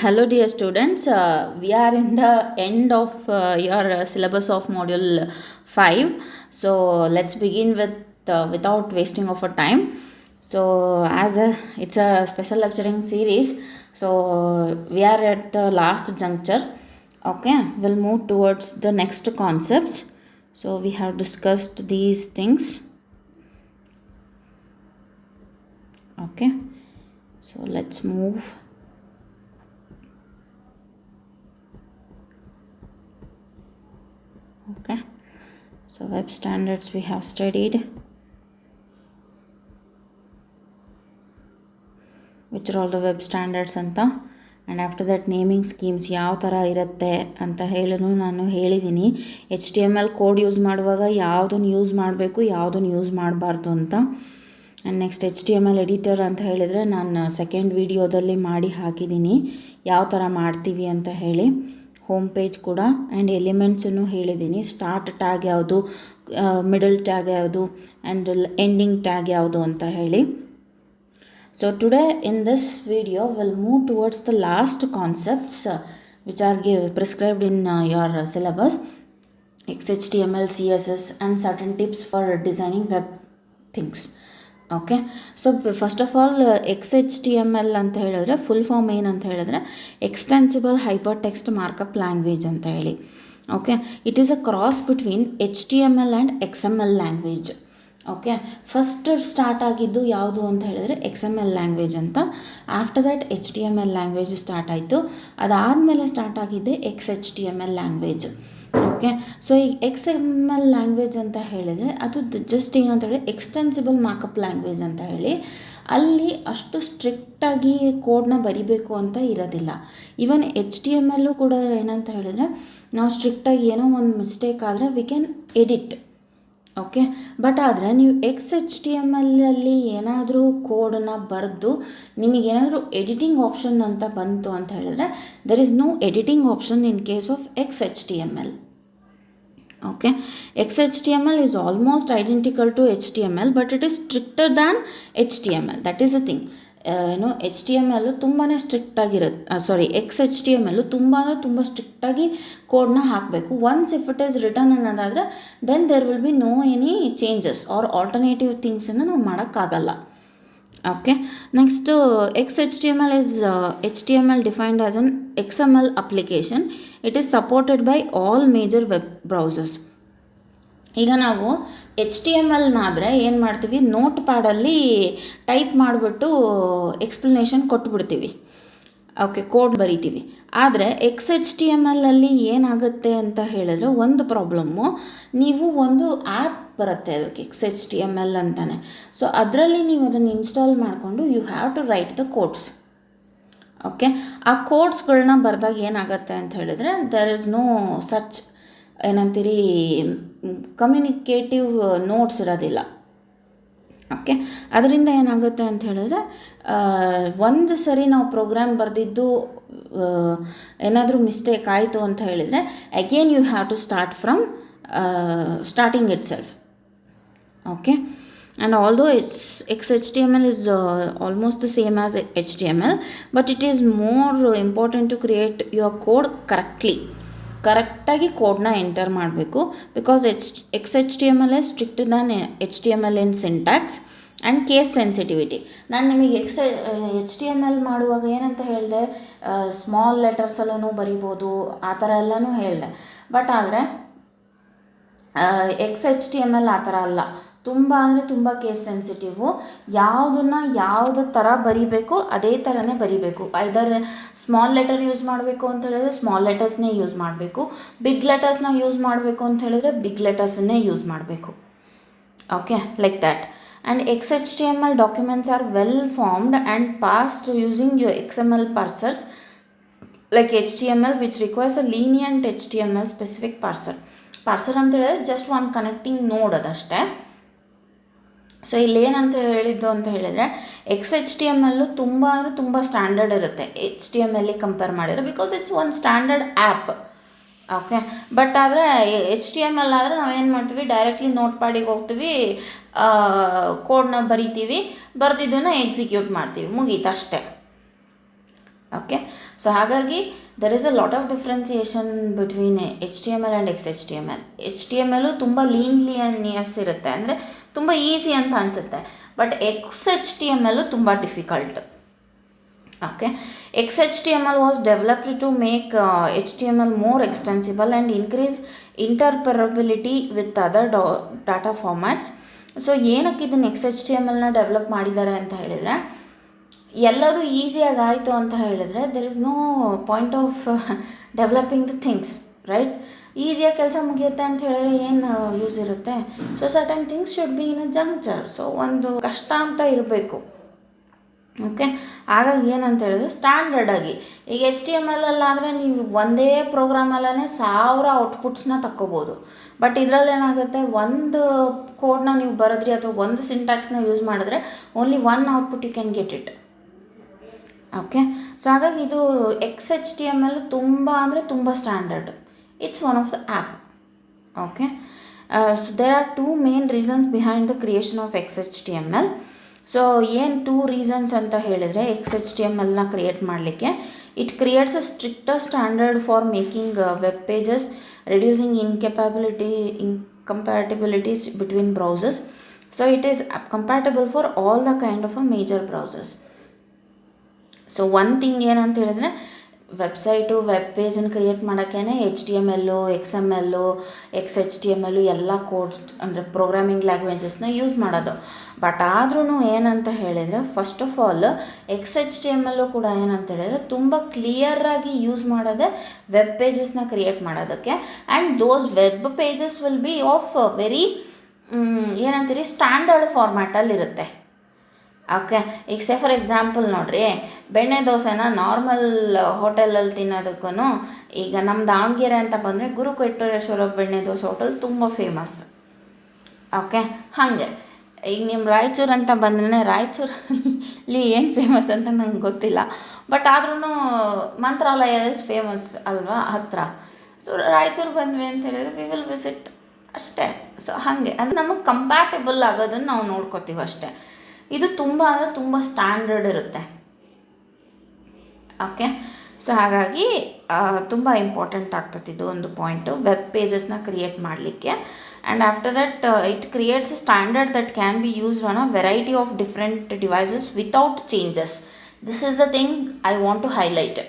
Hello, dear students. We are in the end of your syllabus of module 5. So let's begin with without wasting of our time. So it's a special lecturing series. So we are at the last juncture. Okay, we'll move towards the next concepts. So we have discussed these things. Okay, so let's move. Okay, so web standards we have studied, which are all the web standards anta, and after that naming schemes ಯಾವ ಥರ ಇರುತ್ತೆ ಅಂತ ಹೇಳನು ನಾನು ಹೇಳಿದ್ದೀನಿ. HTML code use ಮಾಡುವಾಗ ಯಾವುದನ್ನು use ಮಾಡಬೇಕು ಯಾವುದನ್ನು ಯೂಸ್ ಮಾಡಬಾರ್ದು ಅಂತ. ಆ್ಯಂಡ್ ನೆಕ್ಸ್ಟ್ HTML ಎಡಿಟರ್ ಅಂತ ಹೇಳಿದರೆ ನಾನು ಸೆಕೆಂಡ್ ವಿಡಿಯೋದಲ್ಲಿ ಮಾಡಿ ಹಾಕಿದ್ದೀನಿ ಯಾವ ಥರ ಮಾಡ್ತೀವಿ ಅಂತ ಹೇಳಿ. ಹೋಮ್ ಪೇಜ್ ಕೂಡ ಆ್ಯಂಡ್ ಎಲಿಮೆಂಟ್ಸನ್ನು ಹೇಳಿದ್ದೀನಿ. ಸ್ಟಾರ್ಟ್ ಟ್ಯಾಗ್ ಯಾವುದು, ಮಿಡಲ್ ಟ್ಯಾಗ್ ಯಾವುದು, ಆ್ಯಂಡ್ ಎಂಡಿಂಗ್ ಟ್ಯಾಗ್ ಯಾವುದು ಅಂತ ಹೇಳಿ. So today in this video we'll move towards the last concepts which are prescribed in your syllabus, XHTML, CSS and certain tips for designing web things. Okay, so first of all XHTML ಅಂತ ಹೇಳಿದ್ರೆ full form ಏನಂತ ಹೇಳಿದ್ರೆ extensible hyper text markup language ಅಂತ ಹೇಳಿ. Okay, it is a cross between HTML and XML language. Okay, first start ಆಗಿದ್ದು ಯಾವುದು ಅಂತ ಹೇಳಿದ್ರೆ XML ಲ್ಯಾಂಗ್ವೇಜ್ ಅಂತ. After that HTML language start ಆಯಿತು. ಅದಾದಮೇಲೆ ಸ್ಟಾರ್ಟ್ ಆಗಿದ್ದೆ XHTML ಲ್ಯಾಂಗ್ವೇಜ್. ಓಕೆ, ಸೊ ಈ XML ಲ್ಯಾಂಗ್ವೇಜ್ ಅಂತ ಹೇಳಿದರೆ ಅದು ಜಸ್ಟ್ ಏನಂತ ಹೇಳಿ ಎಕ್ಸ್ಟೆನ್ಸಿಬಲ್ ಮಾರ್ಕಪ್ ಲ್ಯಾಂಗ್ವೇಜ್ ಅಂತ ಹೇಳಿ. ಅಲ್ಲಿ ಅಷ್ಟು ಸ್ಟ್ರಿಕ್ಟಾಗಿ ಕೋಡ್ನ ಬರಿಬೇಕು ಅಂತ ಇರೋದಿಲ್ಲ. ಈವನ್ HTML ಕೂಡ ಏನಂತ ಹೇಳಿದ್ರೆ ನಾವು ಸ್ಟ್ರಿಕ್ಟಾಗಿ ಏನೋ ಒಂದು ಮಿಸ್ಟೇಕ್ ಆದರೆ we can edit. Okay, but ಆದರೆ ನೀವು XHTML ಏನಾದರೂ ಕೋಡನ್ನು ಬರೆದು ನಿಮಗೇನಾದರೂ ಎಡಿಟಿಂಗ್ ಆಪ್ಷನ್ ಅಂತ ಬಂತು ಅಂತ ಹೇಳಿದ್ರೆ there is no editing option in case of XHTML. Okay, XHTML is almost identical to HTML but it is stricter than HTML. That is a thing. HTML ತುಂಬಾ ಸ್ಟ್ರಿಕ್ಟಾಗಿರುತ್ತೆ. XHTML ತುಂಬ ಸ್ಟ್ರಿಕ್ಟಾಗಿ ಕೋಡ್ನ ಹಾಕಬೇಕು. Once if it is return ಅನ್ನೋದಾದರೆ then there will be no any changes or alternative ಥಿಂಗ್ಸನ್ನು ನಾವು ಮಾಡೋಕ್ಕಾಗಲ್ಲ. Okay, next XHTML is HTML defined as an XML application. It is supported by all major web browsers. ಈಗ ನಾವು HTMLನಾದರೆ ಏನು ಮಾಡ್ತೀವಿ, note ಪ್ಯಾಡಲ್ಲಿ ಟೈಪ್ ಮಾಡಿಬಿಟ್ಟು ಎಕ್ಸ್ಪ್ಲನೇಷನ್ ಕೊಟ್ಬಿಡ್ತೀವಿ. ಓಕೆ, ಕೋಡ್ ಬರಿತೀವಿ. ಆದರೆ XHTML ಏನಾಗುತ್ತೆ ಅಂತ ಹೇಳಿದ್ರೆ ಒಂದು ಪ್ರಾಬ್ಲಮ್ಮು, ನೀವು ಒಂದು ಆ್ಯಪ್ ಬರುತ್ತೆ ಅದಕ್ಕೆ XHTML ಅಂತಾನೆ. ಸೊ ಅದರಲ್ಲಿ ನೀವು ಅದನ್ನು ಇನ್ಸ್ಟಾಲ್ ಮಾಡಿಕೊಂಡು you have to write the codes. Okay, ಆ ಕೋಡ್ಸ್ಗಳನ್ನ ಬರೆದಾಗ ಏನಾಗುತ್ತೆ ಅಂತ ಹೇಳಿದ್ರೆ ದರ್ ಇಸ್ ನೋ ಸಚ್ ಏನಂತೀರಿ ಕಮ್ಯುನಿಕೇಟಿವ್ ನೋಟ್ಸ್ ಇರೋದಿಲ್ಲ. ಓಕೆ, ಅದರಿಂದ ಏನಾಗುತ್ತೆ ಅಂತ ಹೇಳಿದ್ರೆ ಒಂದು ಸರಿ ನಾವು ಪ್ರೋಗ್ರಾಮ್ ಬರೆದಿದ್ದು ಏನಾದರೂ ಮಿಸ್ಟೇಕ್ ಆಯಿತು ಅಂತ ಹೇಳಿದರೆ again you have to start from starting itself. Okay, and although XHTML is almost the same as HTML, but it is more important to create your code ಕರೆಕ್ಟಾಗಿ ಕೋಡ್ನ ಎಂಟರ್ ಮಾಡಬೇಕು. Because XHTML is stricter than HTML in syntax and case sensitivity. ನಾನು ನಿಮಗೆ HTML ಮಾಡುವಾಗ ಏನಂತ ಹೇಳಿದೆ, small ಲೆಟರ್ಸಲ್ಲೂ ಬರಿಬೋದು, ಆ ಥರ ಎಲ್ಲನೂ ಹೇಳಿದೆ. ಬಟ್ ಆದರೆ XHTML ಆ ಥರ ಅಲ್ಲ. ತುಂಬ ಕೇಸ್ ಸೆನ್ಸಿಟಿವು. ಯಾವುದು ಥರ ಬರಿಬೇಕು ಅದೇ ಥರನೇ ಬರಿಬೇಕು. ಐದರ್ ಸ್ಮಾಲ್ ಲೆಟರ್ ಯೂಸ್ ಮಾಡಬೇಕು ಅಂತ ಹೇಳಿದ್ರೆ ಸ್ಮಾಲ್ ಲೆಟರ್ಸ್ನೇ ಯೂಸ್ ಮಾಡಬೇಕು, ಬಿಗ್ ಲೆಟರ್ಸ್ನ ಯೂಸ್ ಮಾಡಬೇಕು ಅಂತ ಹೇಳಿದ್ರೆ ಬಿಗ್ ಲೆಟರ್ಸನ್ನೇ ಯೂಸ್ ಮಾಡಬೇಕು. Okay, like that. And XHTML documents are well formed and parsed using your XML parsers like HTML, which requires a lenient HTML specific parser ಅಂತ ಹೇಳಿದ್ರೆ ಜಸ್ಟ್ ಒಂದು connecting ನೋಡ್ ಅದಷ್ಟೇ. ಸೊ ಇಲ್ಲಿ ಏನಂತ ಹೇಳಿದ್ದು ಅಂತ ಹೇಳಿದರೆ XHTML ತುಂಬ ಸ್ಟ್ಯಾಂಡರ್ಡ್ ಇರುತ್ತೆ HTML ಕಂಪೇರ್ ಮಾಡಿದರೆ, ಬಿಕಾಸ್ ಇಟ್ಸ್ ಒಂದು ಸ್ಟ್ಯಾಂಡರ್ಡ್ ಆ್ಯಪ್. ಓಕೆ, ಬಟ್ ಆದರೆ HTML ಆದರೆ ನಾವೇನು ಮಾಡ್ತೀವಿ, ಡೈರೆಕ್ಟ್ಲಿ ನೋಟ್ ಪ್ಯಾಡಿಗೆ ಹೋಗ್ತೀವಿ, ಕೋಡ್ನ ಬರಿತೀವಿ, ಬರೆದಿದ್ದನ್ನು ಎಕ್ಸಿಕ್ಯೂಟ್ ಮಾಡ್ತೀವಿ, ಮುಗೀತು ಅಷ್ಟೇ. ಓಕೆ. ಸೊ ಹಾಗಾಗಿ there is a lot of differentiation between HTML and XHTML. HTML ತುಂಬ ಲೀನಿಯಸ್ ಇರುತ್ತೆ, ಅಂದರೆ ತುಂಬ ಈಸಿ ಅಂತ ಅನಿಸುತ್ತೆ. ಬಟ್ XHTML ತುಂಬ difficult. Okay. XHTML was developed to make HTML more extensible and increase interoperability with other data formats. So ಏನಕ್ಕೆ ಇದನ್ನು XHTMLನ ಡೆವಲಪ್ ಮಾಡಿದ್ದಾರೆ ಅಂತ ಹೇಳಿದರೆ, ಎಲ್ಲದೂ ಈಸಿಯಾಗಿ ಆಯಿತು ಅಂತ ಹೇಳಿದರೆ there is no point of developing the things, right? ಈಸಿಯಾಗಿ ಕೆಲಸ ಮುಗಿಯುತ್ತೆ ಅಂತ ಹೇಳಿದ್ರೆ ಏನು ಯೂಸ್ ಇರುತ್ತೆ? So certain things should be in a junction. So ಒಂದು ಕಷ್ಟ ಅಂತ ಇರಬೇಕು. ಓಕೆ. ಹಾಗಾಗಿ ಏನಂತ ಹೇಳಿದ್ರೆ ಸ್ಟ್ಯಾಂಡರ್ಡಾಗಿ ಈಗ HTML ಅಲ್ಲಾದರೆ ನೀವು ಒಂದೇ ಪ್ರೋಗ್ರಾಮಲ್ಲೇ 1000 ಔಟ್ಪುಟ್ಸ್ನ ತಕ್ಕೋಬೋದು. ಬಟ್ ಇದರಲ್ಲಿ ಏನಾಗುತ್ತೆ, ಒಂದು ಕೋಡ್ನ ನೀವು ಬರೆದ್ರಿ ಅಥವಾ ಒಂದು ಸಿಂಟ್ಯಾಕ್ಸ್ನ ಯೂಸ್ ಮಾಡಿದ್ರೆ only one output you can get it. Okay. So ಹಾಗಾಗಿ ಇದು XHTML ತುಂಬ ಅಂದರೆ ತುಂಬ standard. It's one of the app. Okay. So there are 2 main reasons behind the creation of XHTML. So ಏನು 2 ರೀಸನ್ಸ್ ಅಂತ ಹೇಳಿದರೆ XHTMLನ ಕ್ರಿಯೇಟ್ ಮಾಡಲಿಕ್ಕೆ, it creates a stricter standard for making web pages, reducing incompatibilities between browsers. So it is compatible for all the kind of a major browsers. So ಒಂದು thing ಏನಂತ ಹೇಳಿದ್ರೆ, website web ಪೇಜನ್ನು create ಮಾಡೋಕ್ಕೇ HTML, XML, XHTML ಎಲ್ಲ codes ಅಂದರೆ programming ಲ್ಯಾಂಗ್ವೇಜಸ್ನ use ಮಾಡೋದು. But ಆದ್ರೂ ಏನಂತ ಹೇಳಿದರೆ, ಫಸ್ಟ್ ಆಫ್ ಆಲ್ XHTML ಕೂಡ ಏನಂತ ಹೇಳಿದರೆ ತುಂಬ ಕ್ಲಿಯರಾಗಿ ಯೂಸ್ ಮಾಡೋದೇ ವೆಬ್ ಪೇಜಸ್ನ ಕ್ರಿಯೇಟ್ ಮಾಡೋದಕ್ಕೆ. And those web pages will be of very ಏನಂತೀರಿ ಸ್ಟ್ಯಾಂಡರ್ಡ್ ಫಾರ್ಮ್ಯಾಟಲ್ಲಿರುತ್ತೆ. ಓಕೆ. ಈಗ ಫಾರ್ ಎಕ್ಸಾಂಪಲ್ ನೋಡಿರಿ, ಬೆಣ್ಣೆ ದೋಸೆನ ನಾರ್ಮಲ್ ಹೋಟೆಲಲ್ಲಿ ತಿನ್ನೋದಕ್ಕೂ, ಈಗ ನಮ್ಮ ದಾವಣಗೆರೆ ಅಂತ ಬಂದರೆ ಗುರುಕೊಟ್ಟೇಶ್ವರ ಬೆಣ್ಣೆ ದೋಸೆ ಹೋಟೆಲ್ ತುಂಬ ಫೇಮಸ್. ಓಕೆ. ಹಾಗೆ ಈಗ ನಿಮ್ಮ ರಾಯಚೂರು ಅಂತ ಬಂದ್ರೆ ರಾಯಚೂರಲ್ಲಿ ಏನು ಫೇಮಸ್ ಅಂತ ನಂಗೆ ಗೊತ್ತಿಲ್ಲ. ಬಟ್ ಆದ್ರೂ ಮಂತ್ರಾಲಯ ಇಸ್ ಫೇಮಸ್ ಅಲ್ವಾ ಹತ್ತಿರ. ಸೊ ರಾಯಚೂರು ಬಂದ್ವಿ ಅಂತ ಹೇಳಿದ್ರೆ ವಿ ವಿಲ್ ವಿಸಿಟ್ ಅಷ್ಟೇ. ಸೊ ಹಾಗೆ ಅಂದರೆ ನಮಗೆ ಕಂಪ್ಯಾಟಬಲ್ ಆಗೋದನ್ನು ನಾವು ನೋಡ್ಕೋತೀವಿ ಅಷ್ಟೇ. ಇದು ತುಂಬ ಅಂದರೆ ತುಂಬ ಸ್ಟ್ಯಾಂಡರ್ಡ್ ಇರುತ್ತೆ. ಓಕೆ. ಸೊ ಹಾಗಾಗಿ ತುಂಬ ಇಂಪಾರ್ಟೆಂಟ್ ಆಗ್ತದೆ ಇದು ಒಂದು ಪಾಯಿಂಟು ವೆಬ್ ಪೇಜಸ್ನ ಕ್ರಿಯೇಟ್ ಮಾಡಲಿಕ್ಕೆ. And after that it creates a standard that can be used on a variety of different devices without changes. This is the thing I want to highlight.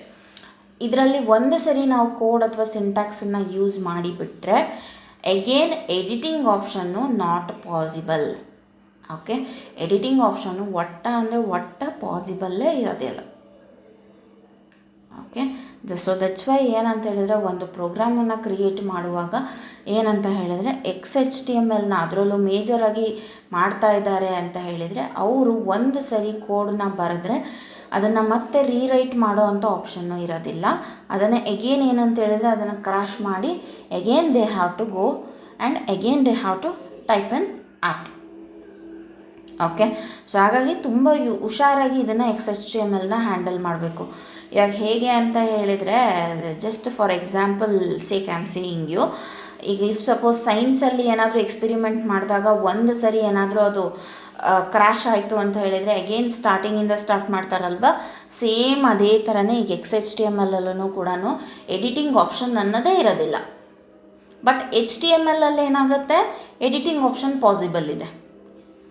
ಇದರಲ್ಲಿ ಒಂದು ಸರಿ ನಾವು code ಅಥವಾ ಸಿಂಟ್ಯಾಕ್ಸನ್ನು use ಮಾಡಿಬಿಟ್ರೆ again editing option not possible. Okay. Editing option ಒಟ್ಟ ಪಾಸಿಬಲ್ಲೇ ಇರೋದಿಲ್ಲ. ಓಕೆ. ಸೊ ದಟ್ಸ್ ವೈ ಏನಂತ ಹೇಳಿದ್ರೆ, ಒಂದು ಪ್ರೋಗ್ರಾಮನ್ನು ಕ್ರಿಯೇಟ್ ಮಾಡುವಾಗ ಏನಂತ ಹೇಳಿದರೆ XHTMLನ ಅದರಲ್ಲೂ ಮೇಜರಾಗಿ ಮಾಡ್ತಾ ಇದ್ದಾರೆ ಅಂತ ಹೇಳಿದರೆ, ಅವರು ಒಂದು ಸರಿ ಕೋಡನ್ನ ಬರೆದ್ರೆ ಅದನ್ನು ಮತ್ತೆ ರೀರೈಟ್ ಮಾಡೋ ಅಂಥ ಆಪ್ಷನ್ನು ಇರೋದಿಲ್ಲ. ಅದನ್ನು ಎಗೇನ್ ಏನಂತ ಹೇಳಿದರೆ ಅದನ್ನು ಕ್ರಾಶ್ ಮಾಡಿ again they have to go and again they have to type an app. Okay. So ಹಾಗಾಗಿ ತುಂಬ ಹುಷಾರಾಗಿ ಇದನ್ನು XHTMLನ ಹ್ಯಾಂಡಲ್ ಮಾಡಬೇಕು. ಇವಾಗ ಹೇಗೆ ಅಂತ ಹೇಳಿದರೆ, just for example sake I am saying you, ಈಗ ಇಫ್ ಸಪೋಸ್ ಸೈನ್ಸಲ್ಲಿ ಏನಾದರೂ ಎಕ್ಸ್ಪೆರಿಮೆಂಟ್ ಮಾಡಿದಾಗ ಒಂದು ಸರಿ ಏನಾದರೂ ಅದು ಕ್ರ್ಯಾಶ್ ಆಯಿತು ಅಂತ ಹೇಳಿದರೆ ಅಗೇನ್ ಸ್ಟಾರ್ಟಿಂಗಿಂದ ಸ್ಟಾರ್ಟ್ ಮಾಡ್ತಾರಲ್ವ, ಸೇಮ್ ಅದೇ ಥರನೇ ಈಗ XHTMLಲ್ಲೂ ಕೂಡ ಎಡಿಟಿಂಗ್ ಆಪ್ಷನ್ ಅನ್ನೋದೇ ಇರೋದಿಲ್ಲ. ಬಟ್ HTML ಏನಾಗುತ್ತೆ, ಎಡಿಟಿಂಗ್ ಆಪ್ಷನ್ ಪಾಸಿಬಲ್ ಇದೆ.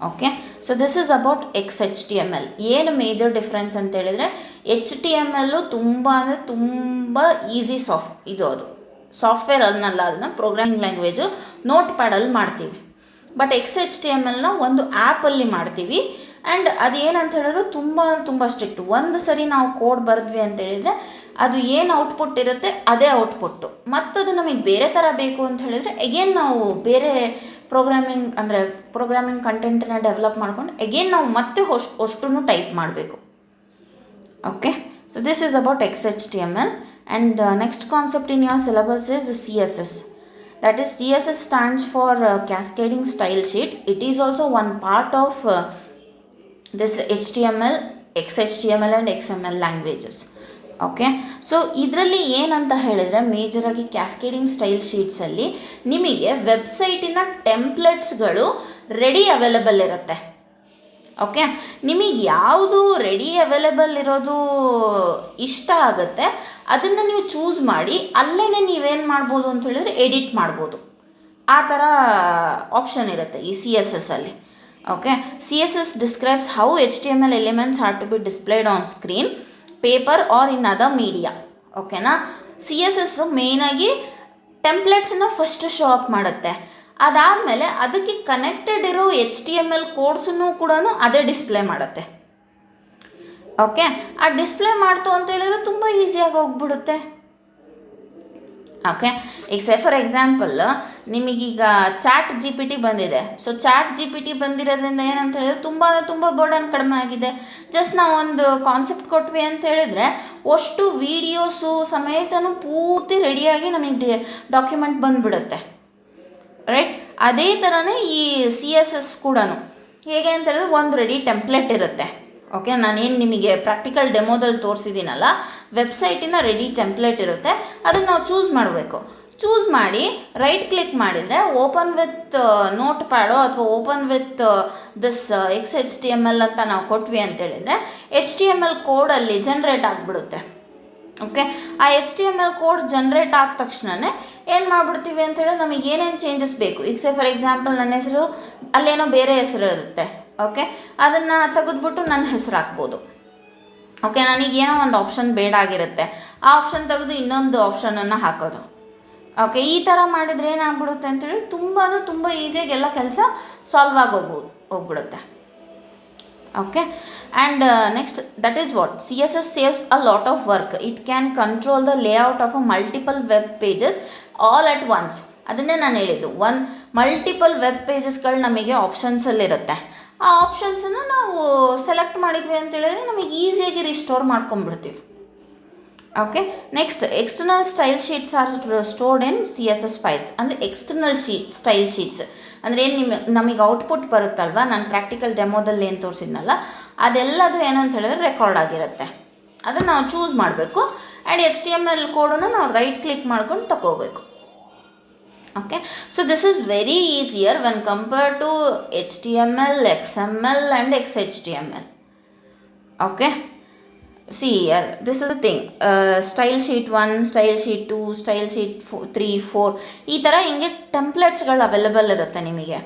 Okay. So this is about XHTML. ಏನು ಮೇಜರ್ ಡಿಫ್ರೆನ್ಸ್ ಅಂತ ಹೇಳಿದರೆ, HTML ತುಂಬ ಅಂದರೆ ತುಂಬ ಈಸಿ ಅದು ಸಾಫ್ಟ್ವೇರ್ ಅನ್ನಲ್ಲ, ಅದನ್ನು ಪ್ರೋಗ್ರಾಮಿಂಗ್ ಲ್ಯಾಂಗ್ವೇಜು ನೋಟ್ ಪ್ಯಾಡಲ್ಲಿ ಮಾಡ್ತೀವಿ. ಬಟ್ XHTMLನ ಒಂದು ಆ್ಯಪಲ್ಲಿ ಮಾಡ್ತೀವಿ. ಆ್ಯಂಡ್ ಅದೇನಂತ ಹೇಳಿದ್ರು ತುಂಬ ಸ್ಟ್ರಿಕ್ಟು. ಒಂದು ಸರಿ ನಾವು ಕೋಡ್ ಬರೆದ್ವಿ ಅಂತ ಹೇಳಿದರೆ ಅದು ಏನು ಔಟ್ಪುಟ್ ಇರುತ್ತೆ ಅದೇ ಔಟ್ಪುಟ್ಟು. ಮತ್ತದು ನಮಗೆ ಬೇರೆ ಥರ ಬೇಕು ಅಂತ ಹೇಳಿದರೆ ಎಗೇನ್ ನಾವು ಬೇರೆ ಪ್ರೋಗ್ರಾಮಿಂಗ್ ಕಂಟೆಂಟನ್ನು ಡೆವಲಪ್ ಮಾಡ್ಕೊಂಡು ಎಗೇನ್ ನಾವು ಮತ್ತೆ ಅಷ್ಟನ್ನು ಟೈಪ್ ಮಾಡಬೇಕು. Okay. So this is about XHTML. And next concept in your syllabus is CSS. That is, CSS stands for Cascading Style Sheets. It is also one part of this HTML, XHTML and XML languages. Okay. So ಇದರಲ್ಲಿ ಏನಂತ ಹೇಳಿದರೆ, ಮೇಜರಾಗಿ cascading style ಶೀಟ್ಸಲ್ಲಿ ನಿಮಗೆ ವೆಬ್ಸೈಟಿನ ಟೆಂಪ್ಲೆಟ್ಸ್ಗಳು ready available ಇರುತ್ತೆ. Okay, ನಿಮಗೆ ಯಾವುದು ready available ಇರೋದು ಇಷ್ಟ ಆಗುತ್ತೆ ಅದನ್ನು ನೀವು ಚೂಸ್ ಮಾಡಿ ಅಲ್ಲೇ ನೀವೇನು ಮಾಡ್ಬೋದು ಅಂತ ಹೇಳಿದ್ರೆ ಎಡಿಟ್ ಮಾಡ್ಬೋದು. ಆ ಥರ ಆಪ್ಷನ್ ಇರುತ್ತೆ ಈ CSS ಅಲ್ಲಿ. Okay, CSS describes how HTML elements are to be displayed on screen, paper or in other media. ಓಕೆನಾ, CSS ಮೇಯ್ನಾಗಿ ಟೆಂಪ್ಲೇಟ್ಸನ್ನ ಫಸ್ಟ್ ಶೋ ಅಪ್ ಮಾಡುತ್ತೆ. ಅದಾದಮೇಲೆ ಅದಕ್ಕೆ ಕನೆಕ್ಟೆಡ್ ಇರೋ HTML ಕೋಡ್ಸನ್ನು ಕೂಡ ಅದೇ ಡಿಸ್ಪ್ಲೇ ಮಾಡುತ್ತೆ. ಓಕೆ, ಆ ಡಿಸ್ಪ್ಲೇ ಮಾಡ್ತು ಅಂತ ಹೇಳಿದ್ರೆ ತುಂಬ ಈಸಿಯಾಗಿ ಹೋಗ್ಬಿಡುತ್ತೆ. ಓಕೆ, ಈಗ ಫಾರ್ ಎಕ್ಸಾಂಪಲ್ ನಿಮಗೀಗ ChatGPT ಬಂದಿದೆ. ಸೊ ChatGPT ಬಂದಿರೋದ್ರಿಂದ ಏನಂತ ಹೇಳಿದ್ರೆ ತುಂಬ ಬರ್ಡನ್ ಕಡಿಮೆ ಆಗಿದೆ. ಜಸ್ಟ್ ನಾವು ಒಂದು ಕಾನ್ಸೆಪ್ಟ್ ಕೊಟ್ವಿ ಅಂತ ಹೇಳಿದ್ರೆ ಅಷ್ಟು ವೀಡಿಯೋಸು ಸಮೇತನೂ ಪೂರ್ತಿ ರೆಡಿಯಾಗಿ ನಮಗೆ ಡಾಕ್ಯುಮೆಂಟ್ ಬಂದುಬಿಡುತ್ತೆ. ರೈಟ್, ಅದೇ ಥರನೇ ಈ CSS ಕೂಡ ಹೇಗೆ ಅಂತ ಹೇಳಿದ್ರೆ ಒಂದು ರೆಡಿ ಟೆಂಪ್ಲೇಟ್ ಇರುತ್ತೆ. ಓಕೆ, ನಾನೇನು ನಿಮಗೆ ಪ್ರಾಕ್ಟಿಕಲ್ ಡೆಮೋದಲ್ಲಿ ತೋರಿಸಿದ್ದೀನಲ್ಲ, ವೆಬ್ಸೈಟಿನ ರೆಡಿ ಟೆಂಪ್ಲೇಟ್ ಇರುತ್ತೆ. ಅದನ್ನು ನಾವು ಚೂಸ್ ಮಾಡಬೇಕು. ಚೂಸ್ ಮಾಡಿ ರೈಟ್ ಕ್ಲಿಕ್ ಮಾಡಿದರೆ ಓಪನ್ ವಿತ್ ನೋಟ್ ಪ್ಯಾಡೋ ಅಥವಾ ಓಪನ್ ವಿತ್ ದಿಸ್ XHTML ಅಂತ ನಾವು ಕೊಟ್ವಿ ಅಂತೇಳಿದರೆ HTML ಕೋಡಲ್ಲಿ ಜನ್ರೇಟ್ ಆಗಿಬಿಡುತ್ತೆ. ಓಕೆ, ಆ HTML ಕೋಡ್ ಜನ್ರೇಟ್ ಆದ ತಕ್ಷಣವೇ ಏನು ಮಾಡಿಬಿಡ್ತೀವಿ ಅಂತ ಹೇಳಿದ್ರೆ ನಮಗೆ ಏನೇನು ಚೇಂಜಸ್ ಬೇಕು. ಈಗ ಫಾರ್ ಎಕ್ಸಾಂಪಲ್ ನನ್ನ ಹೆಸರು ಅಲ್ಲೇನೋ ಬೇರೆ ಹೆಸರು ಇರುತ್ತೆ. ಓಕೆ, ಅದನ್ನು ತೆಗೆದುಬಿಟ್ಟು ನನ್ನ ಹೆಸರು ಹಾಕ್ಬೋದು. ಓಕೆ, ನನಗೇನೋ ಒಂದು ಆಪ್ಷನ್ ಬೇಡ ಆಗಿರುತ್ತೆ, ಆ ಆಪ್ಷನ್ ತೆಗೆದು ಇನ್ನೊಂದು ಆಪ್ಷನನ್ನು ಹಾಕೋದು. ಓಕೆ, ಈ ಥರ ಮಾಡಿದರೆ ಏನಾಗ್ಬಿಡುತ್ತೆ ಅಂತೇಳಿ ತುಂಬ ಈಸಿಯಾಗಿ ಎಲ್ಲ ಕೆಲಸ ಸಾಲ್ವ್ ಆಗಿ ಹೋಗ್ಬಿಡುತ್ತೆ. Okay, and next that is what CSS saves a lot of work. It can control the layout of a multiple web pages all at once. ಅದನ್ನೇ ನಾನು ಹೇಳಿದ್ದು, ಮಲ್ಟಿಪಲ್ ವೆಬ್ ಪೇಜಸ್ಗಳು ನಮಗೆ ಆಪ್ಷನ್ಸಲ್ಲಿರುತ್ತೆ. ಆ ಆಪ್ಷನ್ಸನ್ನು ನಾವು ಸೆಲೆಕ್ಟ್ ಮಾಡಿದ್ವಿ ಅಂತ ಹೇಳಿದ್ರೆ ನಮಗೆ ಈಸಿಯಾಗಿ ರಿಸ್ಟೋರ್ ಮಾಡ್ಕೊಂಡ್ಬಿಡ್ತೀವಿ. Okay, next external style sheets are stored in CSS files. ಅಂದರೆ ಎಕ್ಸ್ಟರ್ನಲ್ ಸ್ಟೈಲ್ ಶೀಟ್ಸ್ ಅಂದರೆ ಏನು ನಮಗೆ ಔಟ್ಪುಟ್ ಬರುತ್ತಲ್ವ, ನಾನು ಪ್ರಾಕ್ಟಿಕಲ್ ಡೆಮೋದಲ್ಲಿ ಏನು ತೋರಿಸಿದ್ನಲ್ಲ ಅದೆಲ್ಲದು ಏನಂತ ಹೇಳಿದ್ರೆ ರೆಕಾರ್ಡ್ ಆಗಿರುತ್ತೆ. ಅದನ್ನು ನಾವು ಚೂಸ್ ಮಾಡಬೇಕು. ಆ್ಯಂಡ್ HTML ಕೋಡನ್ನು ನಾವು ರೈಟ್ ಕ್ಲಿಕ್ ಮಾಡ್ಕೊಂಡು ತಗೋಬೇಕು. Okay, so this is very easier when compared to HTML, XML and XHTML. Okay, see here, this is the thing, style sheet 1, style sheet 2, style sheet 3, 4 ಈ ಥರ ಹಿಂಗೆ ಟೆಂಪ್ಲೇಟ್ಸ್ಗಳು available ಇರುತ್ತೆ ನಿಮಗೆ.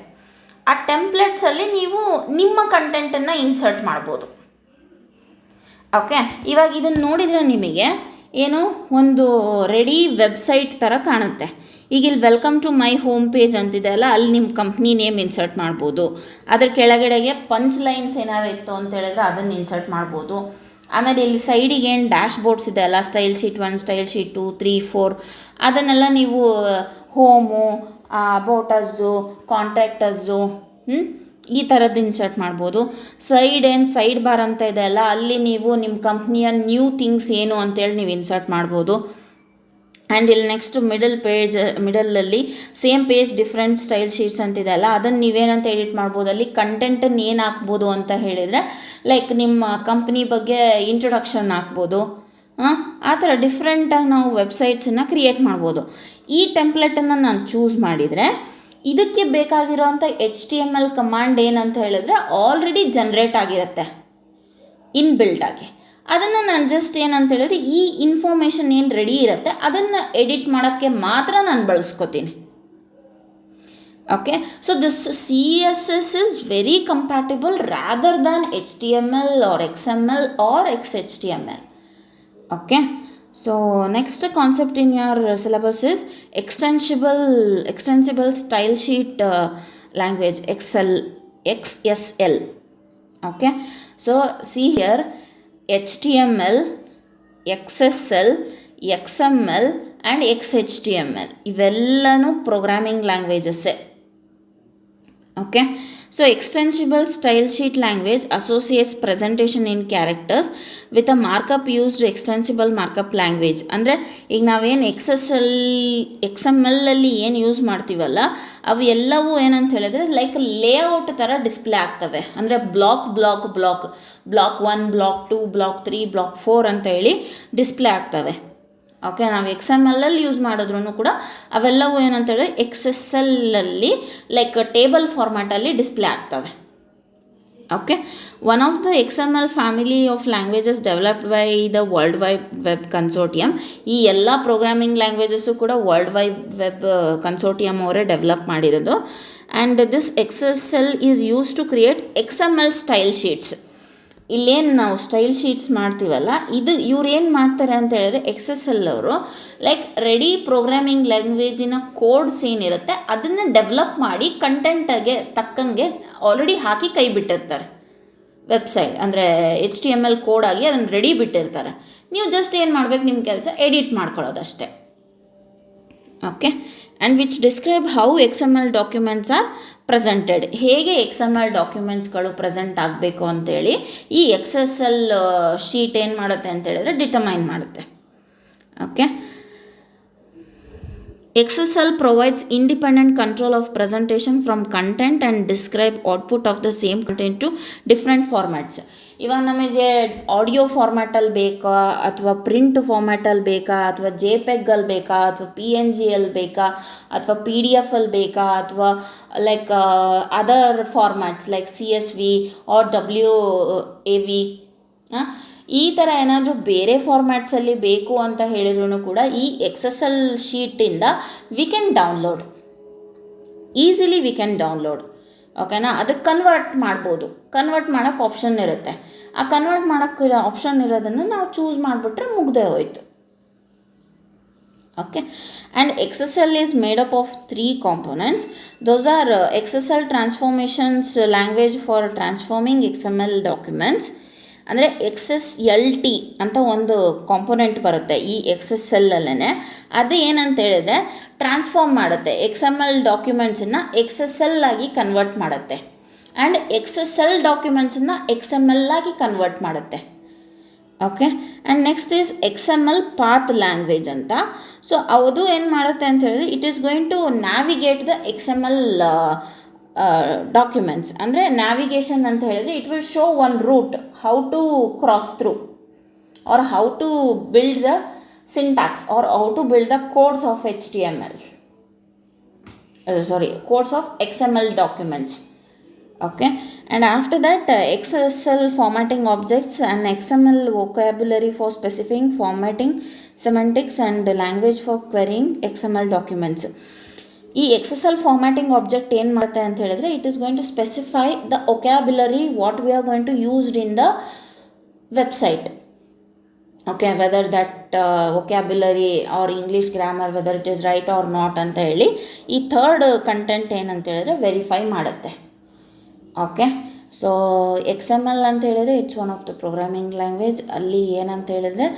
ಆ ಟೆಂಪ್ಲೇಟ್ಸಲ್ಲಿ ನೀವು ನಿಮ್ಮ ಕಂಟೆಂಟನ್ನು ಇನ್ಸರ್ಟ್ ಮಾಡ್ಬೋದು. ಓಕೆ, ಇವಾಗ ಇದನ್ನು ನೋಡಿದರೆ ನಿಮಗೆ ಏನು ಒಂದು ರೆಡಿ ವೆಬ್ಸೈಟ್ ಥರ ಕಾಣುತ್ತೆ. ಈಗ ಇಲ್ಲಿ welcome to my home page ಅಂತಿದೆ ಅಲ್ಲ, ಅಲ್ಲಿ ನಿಮ್ಮ ಕಂಪ್ನಿ ನೇಮ್ ಇನ್ಸರ್ಟ್ ಮಾಡ್ಬೋದು. ಅದ್ರ ಕೆಳಗಡೆಗೆ ಪಂಚ್ ಲೈನ್ಸ್ ಏನಾರು ಇತ್ತು ಅಂತ ಹೇಳಿದ್ರೆ ಅದನ್ನು ಇನ್ಸರ್ಟ್ ಮಾಡ್ಬೋದು. ಆಮೇಲೆ ಇಲ್ಲಿ ಸೈಡಿಗೆ ಏನು ಡ್ಯಾಶ್ ಬೋರ್ಡ್ಸ್ ಇದೆ ಅಲ್ಲ, ಸ್ಟೈಲ್ ಶೀಟ್ 1, ಸ್ಟೈಲ್ ಶೀಟ್ 2, 3, 4 ಅದನ್ನೆಲ್ಲ ನೀವು ಹೋಮು, ಅಬೌಟಸ್ಸು, ಕಾಂಟ್ಯಾಕ್ಟಸ್ಸು ಈ ಥರದ್ದು ಇನ್ಸರ್ಟ್ ಮಾಡ್ಬೋದು. ಸೈಡ್ ಬಾರ್ ಅಂತ ಇದೆ ಅಲ್ಲ, ಅಲ್ಲಿ ನೀವು ನಿಮ್ಮ ಕಂಪ್ನಿಯ ನ್ಯೂ ಥಿಂಗ್ಸ್ ಏನು ಅಂತೇಳಿ ನೀವು ಇನ್ಸರ್ಟ್ ಮಾಡ್ಬೋದು. ಆ್ಯಂಡ್ ಇಲ್ಲಿ ನೆಕ್ಸ್ಟ್ ಮಿಡಲಲ್ಲಿ same page different style sheets ಅಂತಿದೆ ಅಲ್ಲ, ಅದನ್ನು ನೀವೇನಂತ ಎಡಿಟ್ ಮಾಡ್ಬೋದು. ಅಲ್ಲಿ ಕಂಟೆಂಟನ್ನು ಏನು ಹಾಕ್ಬೋದು ಅಂತ ಹೇಳಿದರೆ ಲೈಕ್ ನಿಮ್ಮ ಕಂಪ್ನಿ ಬಗ್ಗೆ ಇಂಟ್ರೊಡಕ್ಷನ್ ಹಾಕ್ಬೋದು. ಆ ಥರ ಡಿಫ್ರೆಂಟಾಗಿ ನಾವು ವೆಬ್ಸೈಟ್ಸನ್ನು ಕ್ರಿಯೇಟ್ ಮಾಡ್ಬೋದು. ಈ ಟೆಂಪ್ಲೇಟನ್ನು ನಾನು ಚೂಸ್ ಮಾಡಿದರೆ ಇದಕ್ಕೆ ಬೇಕಾಗಿರೋವಂಥ HTML ಕಮಾಂಡ್ ಏನಂತ ಹೇಳಿದ್ರೆ ಆಲ್ರೆಡಿ ಜನ್ರೇಟ್ ಆಗಿರುತ್ತೆ ಇನ್ಬಿಲ್ಟ್ ಆಗಿ. ಅದನ್ನು ನಾನು ಜಸ್ಟ್ ಏನಂತ ಹೇಳಿದ್ರೆ ಈ ಇನ್ಫಾರ್ಮೇಷನ್ ಏನು ರೆಡಿ ಇರುತ್ತೆ ಅದನ್ನು ಎಡಿಟ್ ಮಾಡೋಕ್ಕೆ ಮಾತ್ರ ನಾನು ಬಳಸ್ಕೊತೀನಿ. Okay, so this CSS is very compatible rather than HTML or XML or XHTML. Okay, so next concept in your syllabus is extensible style sheet language, XSL. Okay, so see here, HTML, XSL, XML and XHTML ಇವೆಲ್ಲನೂ programming ಲ್ಯಾಂಗ್ವೇಜಸ್ಸೇ. Okay, so extensible style sheet language associates presentation in characters with a markup used extensible markup language. ಅಂದರೆ ಈಗ ನಾವೇನು XML ಏನು use ಮಾಡ್ತೀವಲ್ಲ ಅವು ಎಲ್ಲವೂ ಏನಂತ ಹೇಳಿದ್ರೆ ಲೈಕ್ ಲೇಔಟ್ ಥರ ಡಿಸ್ಪ್ಲೇ ಆಗ್ತವೆ. ಅಂದರೆ ಬ್ಲಾಕ್ 1, ಬ್ಲಾಕ್ 2, ಬ್ಲಾಕ್ 3, ಬ್ಲಾಕ್ 4 ಅಂತ ಹೇಳಿ ಡಿಸ್ಪ್ಲೇ ಆಗ್ತವೆ. ಓಕೆ, ನಾವು XML ಯೂಸ್ ಮಾಡಿದ್ರೂ ಕೂಡ ಅವೆಲ್ಲವೂ ಏನಂತ ಹೇಳಿದ್ರೆ XSL ಲೈಕ್ ಟೇಬಲ್ ಫಾರ್ಮ್ಯಾಟಲ್ಲಿ ಡಿಸ್ಪ್ಲೇ ಆಗ್ತವೆ. Okay, one of the XML family of languages developed by the World Wide Web Consortium. ಈ ಎಲ್ಲ ಪ್ರೋಗ್ರಾಮಿಂಗ್ ಲ್ಯಾಂಗ್ವೇಜಸ್ಸು ಕೂಡ ವರ್ಲ್ಡ್ ವೈಡ್ ವೆಬ್ ಕನ್ಸೋರ್ಟಿಯಮ್ ಅವರೇ ಡೆವಲಪ್ ಮಾಡಿರೋದು. And this XSL is use to create XML style sheets. ಇಲ್ಲೇನು ನಾವು style sheets ಮಾಡ್ತೀವಲ್ಲ, ಇದು ಇವ್ರು ಏನು ಮಾಡ್ತಾರೆ ಅಂತ ಹೇಳಿದ್ರೆ XSL ಅವರು ಲೈಕ್ ರೆಡಿ ಪ್ರೋಗ್ರಾಮಿಂಗ್ ಲ್ಯಾಂಗ್ವೇಜಿನ ಕೋಡ್ಸ್ ಏನಿರುತ್ತೆ ಅದನ್ನು ಡೆವಲಪ್ ಮಾಡಿ ಕಂಟೆಂಟಾಗೆ ತಕ್ಕಂಗೆ ಆಲ್ರೆಡಿ ಹಾಕಿ ಕೈ ಬಿಟ್ಟಿರ್ತಾರೆ. ವೆಬ್ಸೈಟ್ ಅಂದರೆ HTML ಕೋಡಾಗಿ ಅದನ್ನು ರೆಡಿ ಬಿಟ್ಟಿರ್ತಾರೆ. ನೀವು ಜಸ್ಟ್ ಏನು ಮಾಡಬೇಕು, ನಿಮ್ಮ ಕೆಲಸ ಎಡಿಟ್ ಮಾಡ್ಕೊಳ್ಳೋದಷ್ಟೇ. Okay, and which describe how XML documents are presented. ಹೇಗೆ XML ಡಾಕ್ಯುಮೆಂಟ್ಸ್ಗಳು ಪ್ರೆಸೆಂಟ್ ಆಗಬೇಕು ಅಂತೇಳಿ ಈ XSL ಶೀಟ್ ಏನು ಮಾಡುತ್ತೆ ಅಂತ ಹೇಳಿದ್ರೆ ಡಿಟರ್ಮೈನ್ ಮಾಡುತ್ತೆ. Okay, XSL provides independent control of presentation from content and describe output of the same content to different formats. ಇವಾಗ ನಮಗೆ ಆಡಿಯೋ ಫಾರ್ಮ್ಯಾಟಲ್ಲಿ ಬೇಕಾ, ಅಥವಾ ಪ್ರಿಂಟ್ ಫಾರ್ಮ್ಯಾಟಲ್ಲಿ ಬೇಕಾ, ಅಥವಾ JPEG-ಅಲ್ಲಿ ಬೇಕಾ, ಅಥವಾ PNG-ಅಲ್ಲಿ ಬೇಕಾ, ಅಥವಾ PDF-ಅಲ್ಲಿ ಬೇಕಾ, ಅಥವಾ like other formats like CSV or WAV, ಈ ಥರ ಏನಾದರೂ ಬೇರೆ ಫಾರ್ಮ್ಯಾಟ್ಸಲ್ಲಿ ಬೇಕು ಅಂತ ಹೇಳಿದ್ರು ಕೂಡ ಈ XSL ಶೀಟಿಂದ we can download, easily we can download. ಓಕೆನಾ, ಅದಕ್ಕೆ ಕನ್ವರ್ಟ್ ಮಾಡ್ಬೋದು. ಕನ್ವರ್ಟ್ ಮಾಡೋಕ್ಕೆ ಆಪ್ಷನ್ ಇರುತ್ತೆ. ಆ ಕನ್ವರ್ಟ್ ಮಾಡೋಕ್ಕೆ ಆಪ್ಷನ್ ಇರೋದನ್ನು ನಾವು ಚೂಸ್ ಮಾಡಿಬಿಟ್ರೆ ಮುಗ್ದೇ ಹೋಯ್ತು. Okay, and XSL is made up of 3 components. Those are XSL transformations language for transforming XML documents. ಅಂದರೆ XSLT ಅಂತ ಒಂದು ಕಾಂಪೊನೆಂಟ್ ಬರುತ್ತೆ ಈ XSL-ಅಲ್ಲೇ. ಅದು ಏನಂತ ಹೇಳಿದ್ರೆ ಟ್ರಾನ್ಸ್ಫಾರ್ಮ್ ಮಾಡುತ್ತೆ, XML ಡಾಕ್ಯುಮೆಂಟ್ಸನ್ನು XSL ಆಗಿ ಕನ್ವರ್ಟ್ ಮಾಡುತ್ತೆ, ಆ್ಯಂಡ್ XSL ಡಾಕ್ಯುಮೆಂಟ್ಸನ್ನು XML ಆಗಿ ಕನ್ವರ್ಟ್ ಮಾಡುತ್ತೆ. Okay, and next is XML path language ಅಂತ. ಸೊ ಅದು ಏನು ಮಾಡುತ್ತೆ ಅಂತ ಹೇಳಿದ್ರೆ it is going to navigate the XML documents. ಅಂದರೆ ನ್ಯಾವಿಗೇಷನ್ ಅಂತ ಹೇಳಿದ್ರೆ it will show one route how to cross through or how to build the syntax or how to build the codes of codes of XML documents. Okay, and after that XSL formatting objects and XML vocabulary for specifying formatting, semantics and language for querying XML documents. ಈ XSL formatting object ಏನು ಮಾಡುತ್ತೆ ಅಂತ ಹೇಳಿದ್ರೆ it is going to specify the vocabulary what we are going to used in the website. Okay, whether that vocabulary or English grammar whether it is right or not ಅಂತ ಹೇಳಿ ಈ third content ಏನಂತ ಹೇಳಿದ್ರೆ verify ಮಾಡುತ್ತೆ. Okay, so XML ಅಂತ ಹೇಳಿದ್ರೆ it's one of the programming language. ಅಲ್ಲಿ ಏನಂತ ಹೇಳಿದ್ರೆ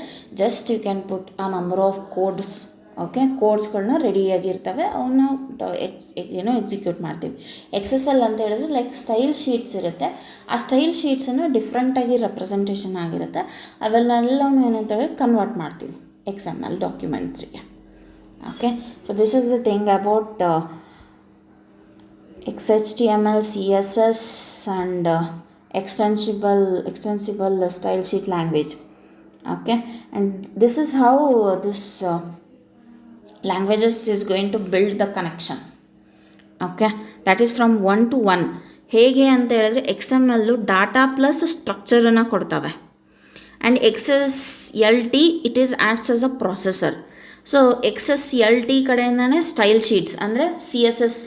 just you can put a number of codes. Okay, ಕೋಡ್ಸ್ಗಳನ್ನ ರೆಡಿಯಾಗಿರ್ತವೆ, ಅವನ್ನ ಎಕ್ಸಿಕ್ಯೂಟ್ ಮಾಡ್ತೀವಿ. XSL ಅಂತ ಹೇಳಿದ್ರೆ ಲೈಕ್ ಸ್ಟೈಲ್ ಶೀಟ್ಸ್ ಇರುತ್ತೆ. ಆ ಸ್ಟೈಲ್ ಶೀಟ್ಸನ್ನು ಡಿಫ್ರೆಂಟಾಗಿ ರೆಪ್ರೆಸೆಂಟೇಷನ್ ಆಗಿರುತ್ತೆ. ಅವೆಲ್ಲನೂ ಏನಂತ ಹೇಳಿದ್ರೆ ಕನ್ವರ್ಟ್ ಮಾಡ್ತೀವಿ XML ಡಾಕ್ಯುಮೆಂಟ್ಸಿಗೆ. Okay, so this is the thing about XHTML, CSS and extensible style sheet language. Okay, and this is how this languages is going to build the connection. Okay, that is from 1 to 1. ಹೇಗೆ ಅಂತ ಹೇಳಿದ್ರೆ XML data plus ಸ್ಟ್ರಕ್ಚರನ್ನು ಕೊಡ್ತವೆ, and XSLT it is acts as a processor. So XSLT ಕಡೆಯಿಂದನೇ style sheets ಅಂದರೆ CSS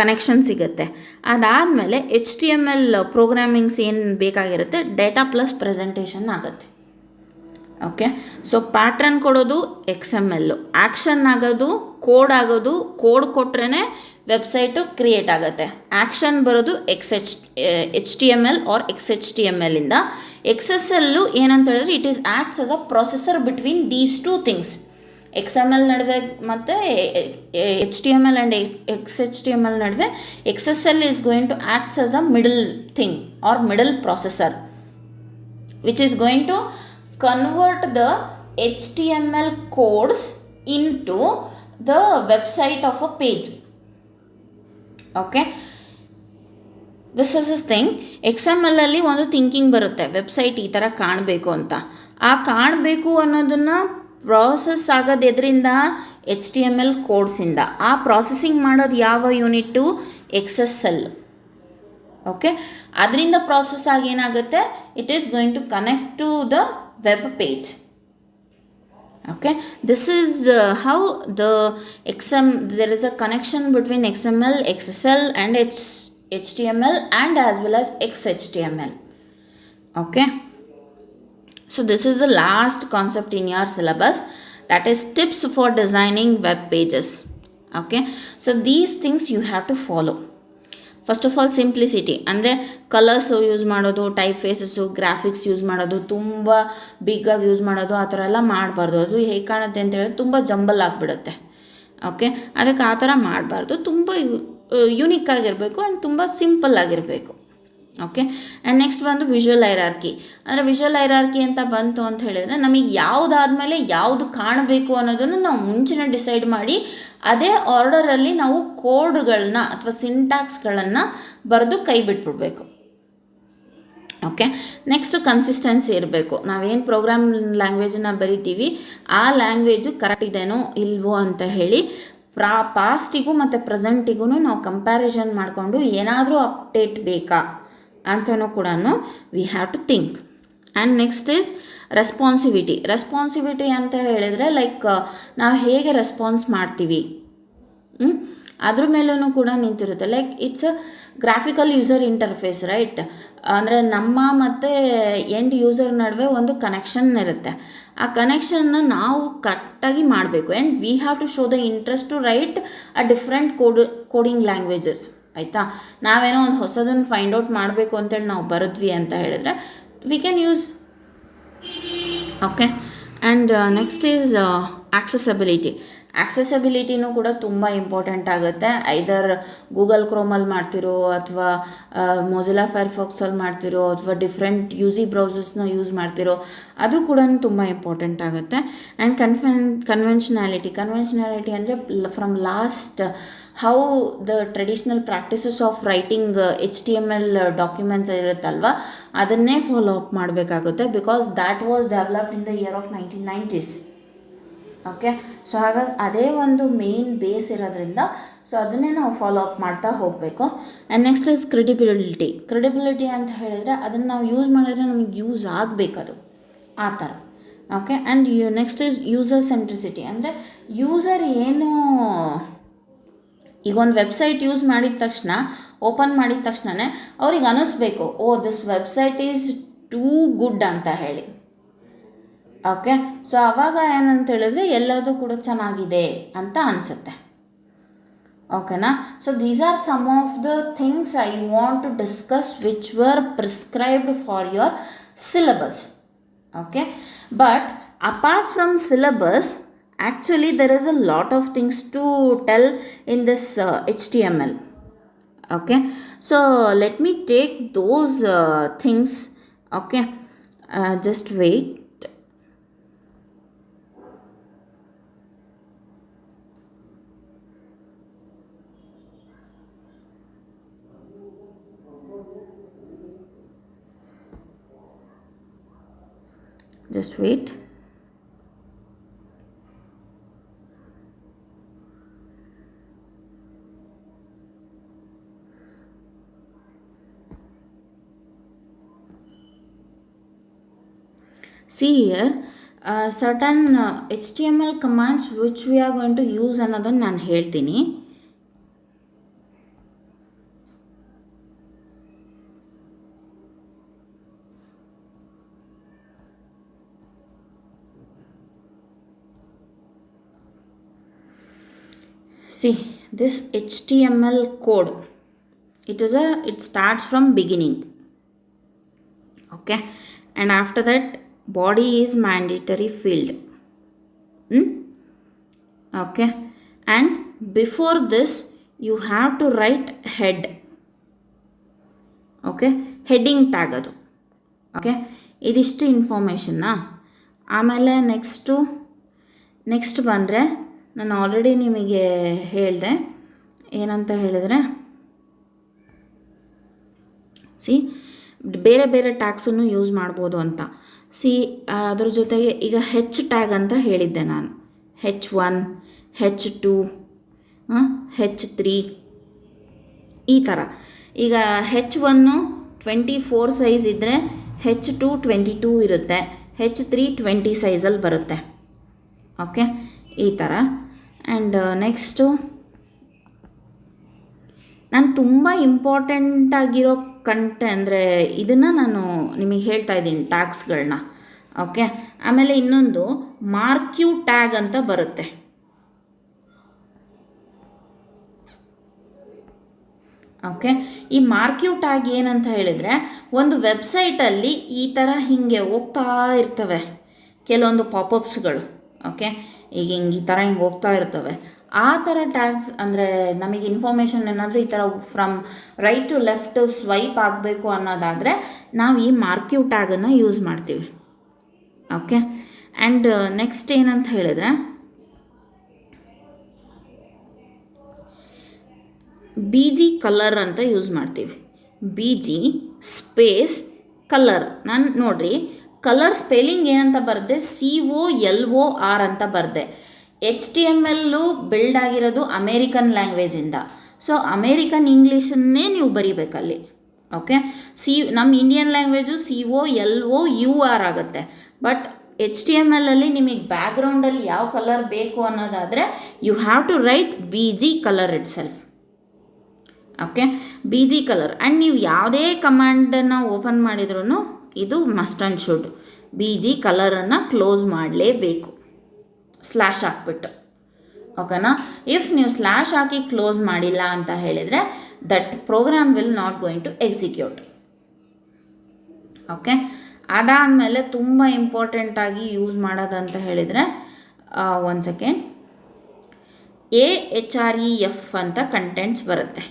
connection ಸಿಗುತ್ತೆ. ಅದಾದಮೇಲೆ HTML programmings ಏನು ಬೇಕಾಗಿರುತ್ತೆ ಡೇಟಾ ಪ್ಲಸ್ ಪ್ರೆಸೆಂಟೇಷನ್ ಆಗುತ್ತೆ. ಓಕೆ, ಸೊ ಪ್ಯಾಟ್ರನ್ ಕೊಡೋದು XML, ಆ್ಯಕ್ಷನ್ ಆಗೋದು ಕೋಡ್ ಆಗೋದು, ಕೋಡ್ ಕೊಟ್ರೇ ವೆಬ್ಸೈಟು ಕ್ರಿಯೇಟ್ ಆಗುತ್ತೆ. ಆ್ಯಕ್ಷನ್ ಬರೋದು HTML ಆರ್ XHTML-ಇಂದ. XSL ಏನಂತ ಹೇಳಿದ್ರೆ it is acts as a processor between these two things. XML ನಡುವೆ ಮತ್ತು HTML ಆ್ಯಂಡ್ XHTML ನಡುವೆ XSL is going to acts as a middle thing or middle processor which is going to convert the HTML codes into the website of a page. Okay, this is a thing. XML ಅಲ್ಲಿ ಒಂದು thinking ಬರುತ್ತೆ, website ಈ ಥರ ಕಾಣಬೇಕು ಅಂತ. ಆ ಕಾಣಬೇಕು ಅನ್ನೋದನ್ನು ಪ್ರಾಸೆಸ್ ಆಗೋದು ಎದರಿಂದ HTML ಕೋಡ್ಸಿಂದ. ಆ ಪ್ರಾಸೆಸಿಂಗ್ ಮಾಡೋದು ಯಾವ ಯೂನಿಟ್ಟು XSL. ಓಕೆ, ಅದರಿಂದ ಪ್ರಾಸೆಸ್ ಆಗಿ ಏನಾಗುತ್ತೆ, it is going to connect to the web page. Okay, this is how the there is a connection between XML, XSL and HTML and as well as XHTML. Okay, so this is the last concept in your syllabus, that is tips for designing web pages. Okay, so these things you have to follow. First of all simplicity, ಅಂದರೆ colours use ಮಾಡೋದು, type faces, graphics use ಮಾಡೋದು, ತುಂಬ ಬಿಗ್ಗಾಗಿ use ಮಾಡೋದು, ಆ ಥರ ಎಲ್ಲ ಮಾಡಬಾರ್ದು. ಅದು ಹೇಗೆ ಕಾಣುತ್ತೆ ಅಂತ ಹೇಳಿದ್ರೆ ತುಂಬ ಜಂಬಲ್ ಆಗಿಬಿಡುತ್ತೆ. ಓಕೆ, ಅದಕ್ಕೆ ಆ ಥರ ಮಾಡಬಾರ್ದು. ತುಂಬ ಯುನಿಕ್ ಆಗಿರಬೇಕು ಆ್ಯಂಡ್ ತುಂಬ ಸಿಂಪಲ್ ಆಗಿರಬೇಕು. ಓಕೆ, ಆ್ಯಂಡ್ ನೆಕ್ಸ್ಟ್ ಬಂದು ವಿಜುವಲ್ ಹೈರಾರ್ಕಿ. ಅಂದರೆ ವಿಜುವಲ್ ಹೈರಾರ್ಕಿ ಅಂತ ಬಂತು ಅಂತ ಹೇಳಿದರೆ ನಮಗೆ ಯಾವುದಾದ್ಮೇಲೆ ಯಾವುದು ಕಾಣಬೇಕು ಅನ್ನೋದನ್ನು ನಾವು ಮುಂಚೆನೇ ಡಿಸೈಡ್ ಮಾಡಿ ಅದೇ ಆರ್ಡರಲ್ಲಿ ನಾವು ಕೋಡ್ಗಳನ್ನ ಅಥವಾ ಸಿಂಟ್ಯಾಕ್ಸ್ಗಳನ್ನು ಬರೆದು ಕೈ ಬಿಟ್ಬಿಡ್ಬೇಕು. ಓಕೆ, ನೆಕ್ಸ್ಟು ಕನ್ಸಿಸ್ಟೆನ್ಸಿ ಇರಬೇಕು. ನಾವೇನು ಪ್ರೋಗ್ರಾಮ್ ಲ್ಯಾಂಗ್ವೇಜನ್ನು ಬರಿತೀವಿ ಆ ಲ್ಯಾಂಗ್ವೇಜು ಕರೆಕ್ಟ್ ಇದೆನೋ ಇಲ್ವೋ ಅಂತ ಹೇಳಿ ಪಾಸ್ಟಿಗೂ ಮತ್ತು ಪ್ರೆಸೆಂಟಿಗೂ ನಾವು ಕಂಪ್ಯಾರಿಸನ್ ಮಾಡಿಕೊಂಡು ಏನಾದರೂ ಅಪ್ಡೇಟ್ ಬೇಕಾ ಅಂತಲೂ ಕೂಡ we have to think. And next is responsivity ಅಂತ ಹೇಳಿದರೆ ಲೈಕ್ ನಾವು ಹೇಗೆ ರೆಸ್ಪಾನ್ಸ್ ಮಾಡ್ತೀವಿ ಅದ್ರ ಮೇಲೂ ಕೂಡ ನಿಂತಿರುತ್ತೆ. Like it's a graphical user interface, right? ಅಂದರೆ ನಮ್ಮ ಮತ್ತು ಎಂಡ್ ಯೂಸರ್ ನಡುವೆ ಒಂದು ಕನೆಕ್ಷನ್ ಇರುತ್ತೆ. ಆ ಕನೆಕ್ಷನ್ನ ನಾವು ಕರೆಕ್ಟಾಗಿ ಮಾಡಬೇಕು. And we have to show the interest to write a different coding languages. ಆಯಿತಾ, ನಾವೇನೋ ಒಂದು ಹೊಸದನ್ನು ಫೈಂಡ್ ಔಟ್ ಮಾಡಬೇಕು ಅಂತೇಳಿ ನಾವು ಬರೆದ್ವಿ ಅಂತ ಹೇಳಿದ್ರೆ we can use. Okay, and next is ಆಕ್ಸೆಸಬಿಲಿಟಿನೂ ಕೂಡ ತುಂಬ ಇಂಪಾರ್ಟೆಂಟ್ ಆಗುತ್ತೆ. ಐದರ್ ಗೂಗಲ್ ಕ್ರೋಮಲ್ಲಿ ಮಾಡ್ತಿರೋ ಅಥವಾ ಮೊಜಿಲ್ಲಾ ಫೈರ್ಫಾಕ್ಸಲ್ಲಿ ಮಾಡ್ತಿರೋ ಅಥವಾ ಡಿಫ್ರೆಂಟ್ ಬ್ರೌಸರ್ಸ್ನ ಯೂಸ್ ಮಾಡ್ತಿರೋ ಅದು ಕೂಡ ತುಂಬ ಇಂಪಾರ್ಟೆಂಟ್ ಆಗುತ್ತೆ. ಆ್ಯಂಡ್ ಕನ್ವೆನ್ಷನಾಲಿಟಿ ಅಂದರೆ from last how the traditional practices of writing HTML documents ಇರುತ್ತಲ್ವ ಅದನ್ನೇ ಫಾಲೋ ಅಪ್ ಮಾಡಬೇಕಾಗುತ್ತೆ. Because that was developed in the year of 1990s. Okay, so ಹಾಗಾಗಿ ಅದೇ ಒಂದು ಮೇನ್ ಬೇಸ್ ಇರೋದ್ರಿಂದ ಸೊ ಅದನ್ನೇ ನಾವು ಫಾಲೋ ಅಪ್ ಮಾಡ್ತಾ ಹೋಗಬೇಕು. ಆ್ಯಂಡ್ ನೆಕ್ಸ್ಟ್ ಇಸ್ ಕ್ರೆಡಿಬಿಲಿಟಿ ಅಂತ ಹೇಳಿದರೆ ಅದನ್ನು ನಾವು ಯೂಸ್ ಮಾಡಿದ್ರೆ ನಮಗೆ ಯೂಸ್ ಆಗಬೇಕದು ಆ ಥರ. Okay, and next is user centricity. ಅಂದರೆ ಯೂಸರ್ ಏನು ಈಗ ಒಂದು ವೆಬ್ಸೈಟ್ ಯೂಸ್ ಮಾಡಿದ ತಕ್ಷಣ ಓಪನ್ ಮಾಡಿದ ತಕ್ಷಣವೇ ಅವ್ರಿಗೆ ಅನ್ನಿಸ್ಬೇಕು, oh this website is too good ಅಂತ ಹೇಳಿ. ಓಕೆ, ಸೊ ಆವಾಗ ಏನಂತ ಹೇಳಿದ್ರೆ ಎಲ್ಲದೂ ಕೂಡ ಚೆನ್ನಾಗಿದೆ ಅಂತ ಅನಿಸುತ್ತೆ. ಓಕೆನಾ? So these are some of the things I want to discuss which were prescribed for your syllabus. Okay, but apart from syllabus actually there is a lot of things to tell in this HTML. Okay, so let me take those things. Okay, just wait. Just wait. See here, certain HTML commands which we are going to use ಅನ್ನೋದನ್ನು ನಾನು ಹೇಳ್ತೀನಿ. See, this HTML code, it starts from beginning. Okay, and after that body is mandatory field. Okay, and before this you have to write head. Okay, heading tag adu. Okay, ಇದಿಷ್ಟು ಇನ್ಫಾರ್ಮೇಷನ್ನ. ಆಮೇಲೆ next ಬಂದರೆ ನಾನು already ನಿಮಗೆ ಹೇಳಿದೆ ಏನಂತ ಹೇಳಿದರೆ, ಬೇರೆ ಬೇರೆ ಟ್ಯಾಗ್ಸನ್ನು ಯೂಸ್ ಮಾಡ್ಬೋದು ಅಂತ. ಅದ್ರ ಜೊತೆಗೆ ಈಗ ಟ್ಯಾಗ್ ಅಂತ ಹೇಳಿದ್ದೆ ನಾನು. H1, H2, H3 ಈ ಥರ. ಈಗ H1 24 ಸೈಜ್ ಇದ್ದರೆ H2 22 ಇರುತ್ತೆ, H3 20 ಸೈಜಲ್ಲಿ ಬರುತ್ತೆ. ಓಕೆ, ಈ ಥರ. ಆ್ಯಂಡ್ ನೆಕ್ಸ್ಟು ನಾನು ತುಂಬ ಇಂಪಾರ್ಟೆಂಟಾಗಿರೋ ಅಂದರೆ ಇದನ್ನು ನಾನು ನಿಮಗೆ ಹೇಳ್ತಾ ಇದ್ದೀನಿ ಟ್ಯಾಗ್ಸ್ಗಳನ್ನ. ಓಕೆ, ಆಮೇಲೆ ಇನ್ನೊಂದು ಮಾರ್ಕ್ಯೂ ಟ್ಯಾಗ್ ಅಂತ ಬರುತ್ತೆ. ಓಕೆ, ಈ ಮಾರ್ಕ್ಯೂ ಟ್ಯಾಗ್ ಏನಂತ ಹೇಳಿದರೆ, ಒಂದು ವೆಬ್ಸೈಟಲ್ಲಿ ಈ ಥರ ಹೀಗೆ ಹೋಗ್ತಾ ಇರ್ತವೆ ಕೆಲವೊಂದು ಪಾಪಪ್ಸ್ಗಳು. ಓಕೆ, ಈಗ ಈ ಥರ ಹಿಂಗೆ ಹೋಗ್ತಾ ಇರ್ತವೆ. ಆ ಥರ ಟ್ಯಾಗ್ಸ್ ಅಂದರೆ ನಮಗೆ ಇನ್ಫಾರ್ಮೇಷನ್ ಏನಾದರೂ ಈ ಥರ from right to left swipe ಆಗಬೇಕು ಅನ್ನೋದಾದರೆ ನಾವು ಈ ಮಾರ್ಕ್ಯೂ ಟ್ಯಾಗನ್ನು ಯೂಸ್ ಮಾಡ್ತೀವಿ. ಓಕೆ, ಆ್ಯಂಡ್ ನೆಕ್ಸ್ಟ್ ಏನಂತ ಹೇಳಿದ್ರೆ, BG ಕಲರ್ ಅಂತ ಯೂಸ್ ಮಾಡ್ತೀವಿ. BG space colour. ನಾನು ನೋಡಿರಿ, ಕಲರ್ ಸ್ಪೆಲ್ಲಿಂಗ್ ಏನಂತ ಬರುತ್ತೆ, COLOR ಅಂತ ಬರುತ್ತೆ. HTML ಬಿಲ್ಡ್ ಆಗಿರೋದು ಅಮೇರಿಕನ್ ಲ್ಯಾಂಗ್ವೇಜಿಂದ. ಸೊ ಅಮೇರಿಕನ್ ಇಂಗ್ಲೀಷನ್ನೇ ನೀವು ಬರೀಬೇಕಲ್ಲಿ. ಓಕೆ, ನಮ್ಮ ಇಂಡಿಯನ್ ಲ್ಯಾಂಗ್ವೇಜು COLOUR ಆಗುತ್ತೆ. ಬಟ್ HTML ನಿಮಗೆ ಬ್ಯಾಕ್ಗ್ರೌಂಡಲ್ಲಿ ಯಾವ ಕಲರ್ ಬೇಕು ಅನ್ನೋದಾದರೆ you have to write BG colour itself. Okay, BG colour. And ನೀವು ಯಾವುದೇ ಕಮಾಂಡನ್ನು ಓಪನ್ ಮಾಡಿದ್ರೂ ಇದು ಮಸ್ಟ್ ಆ್ಯಂಡ್ ಶುಡ್ BG ಕಲರನ್ನು ಕ್ಲೋಸ್ ಮಾಡಲೇಬೇಕು, ಸ್ಲ್ಯಾಶ್ ಹಾಕ್ಬಿಟ್ಟು. ಓಕೆನಾ? ಇಫ್ ನೀವು ಸ್ಲ್ಯಾಶ್ ಹಾಕಿ ಕ್ಲೋಸ್ ಮಾಡಿಲ್ಲ ಅಂತ ಹೇಳಿದರೆ that program will not going to execute. Okay, ಅದಾದಮೇಲೆ ತುಂಬ ಇಂಪಾರ್ಟೆಂಟಾಗಿ ಯೂಸ್ ಮಾಡೋದಂತ ಹೇಳಿದರೆ, ಒಂದು ಸೆಕೆಂಡ್, AHREF ಅಂತ ಕಂಟೆಂಟ್ಸ್ ಬರುತ್ತೆ.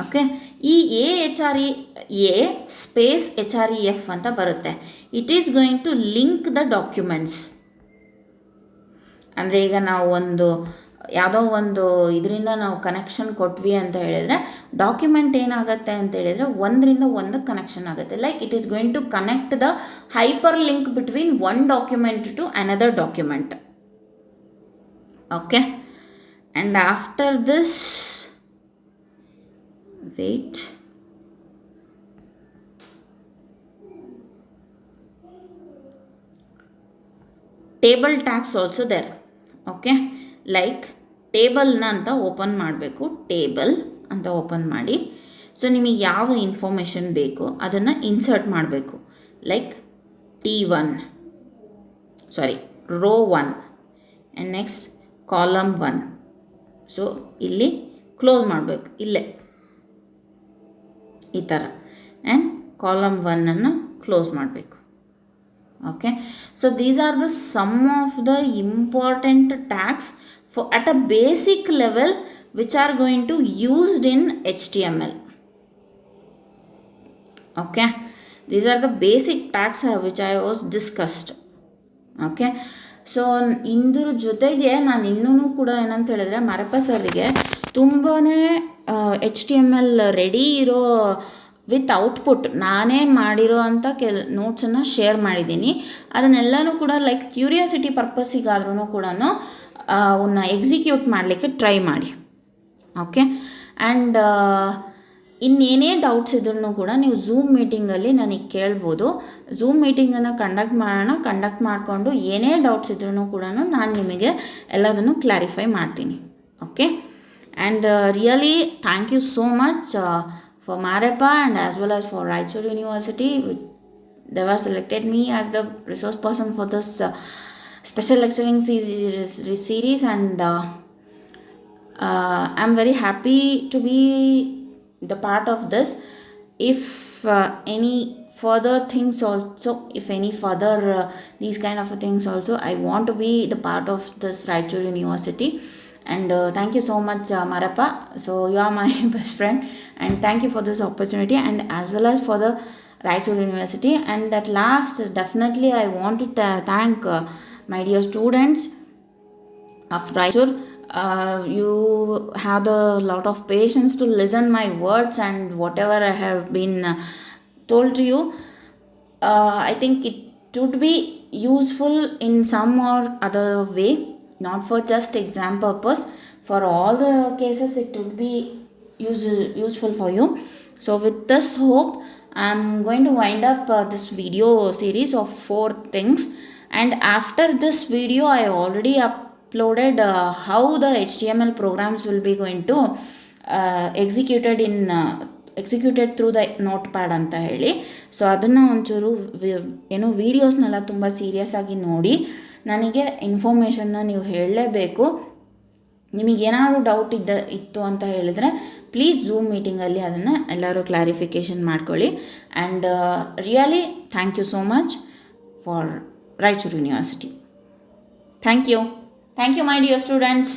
ಓಕೆ, ಈ A ಸ್ಪೇಸ್ HREF ಅಂತ ಬರುತ್ತೆ. It is going to link the documents. ಅಂದರೆ ಈಗ ನಾವು ಯಾವುದೋ ಒಂದು ಇದರಿಂದ ನಾವು ಕನೆಕ್ಷನ್ ಕೊಟ್ವಿ ಅಂತ ಹೇಳಿದರೆ ಡಾಕ್ಯುಮೆಂಟ್ ಏನಾಗುತ್ತೆ ಅಂತ ಹೇಳಿದರೆ ಒಂದರಿಂದ ಒಂದು ಕನೆಕ್ಷನ್ ಆಗುತ್ತೆ. Like it is going to connect the hyper link between one document to another document. Okay, and after this wait, table tags also there. Okay, like ಟೇಬಲ್ನ ಅಂತ ಓಪನ್ ಮಾಡಬೇಕು. ಟೇಬಲ್ ಅಂತ ಓಪನ್ ಮಾಡಿ, ಸೊ ನಿಮಗೆ ಯಾವ information ಬೇಕು ಅದನ್ನು insert ಮಾಡಬೇಕು. Like row 1 and next column 1. So ಇಲ್ಲಿ ಕ್ಲೋಸ್ ಮಾಡಬೇಕು, ಇಲ್ಲೇ ಈ ಥರ. ಆ್ಯಂಡ್ ಕಾಲಮ್ 1 ಕ್ಲೋಸ್ ಮಾಡಬೇಕು. Okay, so these are the some of the important tags for at a basic level which are going to used in HTML. Okay, these are the basic tags which I was discussed. Okay, so Indra ಜೊತೆಗೆ ನಾನು ಇನ್ನೂ ಕೂಡ ಏನಂತ ಹೇಳಿದ್ರೆ, ಮರಪ್ಪ ಸರ್ರಿಗೆ ತುಂಬಾ HTML ready ಇರೋ with output ನಾನೇ ಮಾಡಿರೋ ಅಂಥ ನೋಟ್ಸನ್ನು ಶೇರ್ ಮಾಡಿದ್ದೀನಿ. ಅದನ್ನೆಲ್ಲನೂ ಕೂಡ ಲೈಕ್ ಕ್ಯೂರಿಯಾಸಿಟಿ ಪರ್ಪಸ್ಸಿಗಾದ್ರೂ ಕೂಡ ಅವನ್ನ ಎಕ್ಸಿಕ್ಯೂಟ್ ಮಾಡಲಿಕ್ಕೆ ಟ್ರೈ ಮಾಡಿ. ಓಕೆ, ಆ್ಯಂಡ್ ಇನ್ನೇನೇ ಡೌಟ್ಸ್ ಇದ್ರೂ ಕೂಡ ನೀವು ಝೂಮ್ ಮೀಟಿಂಗಲ್ಲಿ ನನಗೆ ಕೇಳ್ಬೋದು. ಝೂಮ್ ಮೀಟಿಂಗನ್ನು ಕಂಡಕ್ಟ್ ಮಾಡಿಕೊಂಡು ಏನೇ ಡೌಟ್ಸ್ ಇದ್ರೂ ಕೂಡ ನಾನು ನಿಮಗೆ ಎಲ್ಲದನ್ನು ಕ್ಲಾರಿಫೈ ಮಾಡ್ತೀನಿ. Okay, and really thank you so much for Marepa and as well as for Raichur University. They were selected me as the resource person for this special lecturing series and I'm very happy to be the part of this. If any further things also, if any further these kind of things also, I want to be the part of this Raichur University. And thank you so much Marappa. So you are my best friend and thank you for this opportunity and as well as for the Raichur University. And at last definitely I want to thank my dear students of Raichur. You have a lot of patience to listen my words and whatever I have been told to you. I think it would be useful in some or other way, not for just exam purpose. For all the cases it would be useful for you. So with this hope, I'm going to wind up this video series of 4 things. And after this video, I already uploaded how the HTML programs will be going to executed through the notepad ಅಂತ ಹೇಳಿ. So ಅದನ್ನು ಒಂಚೂರು ಏನು ವೀಡಿಯೋಸ್ನೆಲ್ಲ ತುಂಬ serious ಆಗಿ ನೋಡಿ. ನನಗೆ ಇನ್ಫಾರ್ಮೇಷನ್ನ ನೀವು ಹೇಳಲೇಬೇಕು. ನಿಮಗೇನಾದ್ರು ಡೌಟ್ ಇತ್ತು ಅಂತ ಹೇಳಿದ್ರೆ ಪ್ಲೀಸ್ ಝೂಮ್ ಮೀಟಿಂಗಲ್ಲಿ ಅದನ್ನು ಎಲ್ಲರೂ ಕ್ಲಾರಿಫಿಕೇಷನ್ ಮಾಡ್ಕೊಳ್ಳಿ. And really thank you so much for Raichur university. Thank you my dear students.